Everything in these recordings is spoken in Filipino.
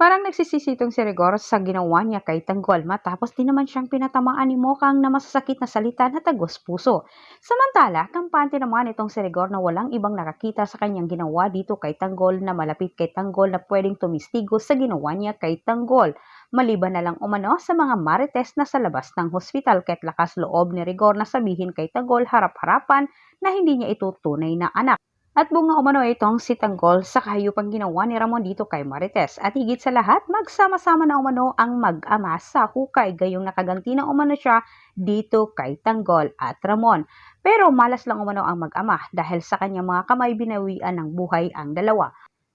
Parang nagsisisitong si Rigor sa ginawa niya kay Tanggol matapos din naman siyang pinatamaan ni Mokang na masasakit na salita na tagos puso. Samantala, kampante naman itong si Rigor na walang ibang nakakita sa kanyang ginawa dito kay Tanggol na malapit kay Tanggol na pwedeng tumistigo sa ginawa niya kay Tanggol. Maliban na lang umano sa mga marites na sa labas ng hospital kahit lakas loob ni Rigor na sabihin kay Tanggol harap-harapan na hindi niya ito tunay na anak. At bunga umano itong si Tanggol sa kahayupang ginawa ni Ramon dito kay Marites. At higit sa lahat, magsama-sama na umano ang mag-ama sa hukay gayong nakaganti na umano siya dito kay Tanggol at Ramon. Pero malas lang umano ang mag-ama dahil sa kanyang mga kamay binawian ng buhay ang dalawa.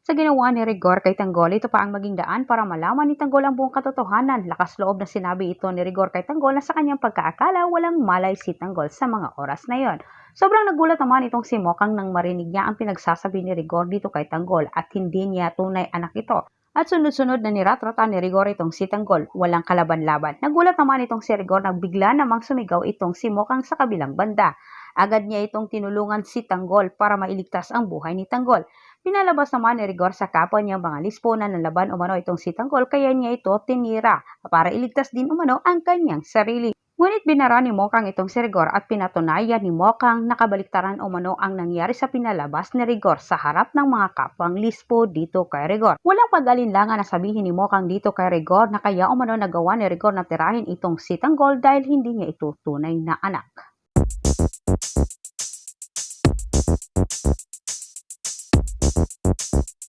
Sa ginawa ni Rigor kay Tanggol, ito pa ang maging daan para malaman ni Tanggol ang buong katotohanan. Lakas loob na sinabi ito ni Rigor kay Tanggol na sa kanyang pagkaakala walang malay si Tanggol sa mga oras na yon. Sobrang nagulat naman itong si Mokang nang marinig niya ang pinagsasabi ni Rigor dito kay Tanggol at hindi niya tunay anak ito. At sunod-sunod na niratrata ni Rigor itong si Tanggol, walang kalaban-laban. Nagulat naman itong si Rigor na bigla namang sumigaw itong si Mokang sa kabilang banda. Agad niya itong tinulungan si Tanggol para mailigtas ang buhay ni Tanggol. Pinalabas naman ni Rigor sa kapwa niya mga lisponan ng laban umano itong si Tanggol kaya niya ito tinira para iligtas din umano ang kanyang sarili. Ngunit binara ni Mokang itong si Rigor at pinatunayan ni Mokang na kabaliktaran umano ang nangyari sa pinalabas ni Rigor sa harap ng mga kapwang lispo dito kay Rigor. Walang pag-alinlangan na sabihin ni Mokang dito kay Rigor na kaya umano nagawa ni Rigor na tirahin itong si Tanggol dahil hindi niya ito tunay na anak.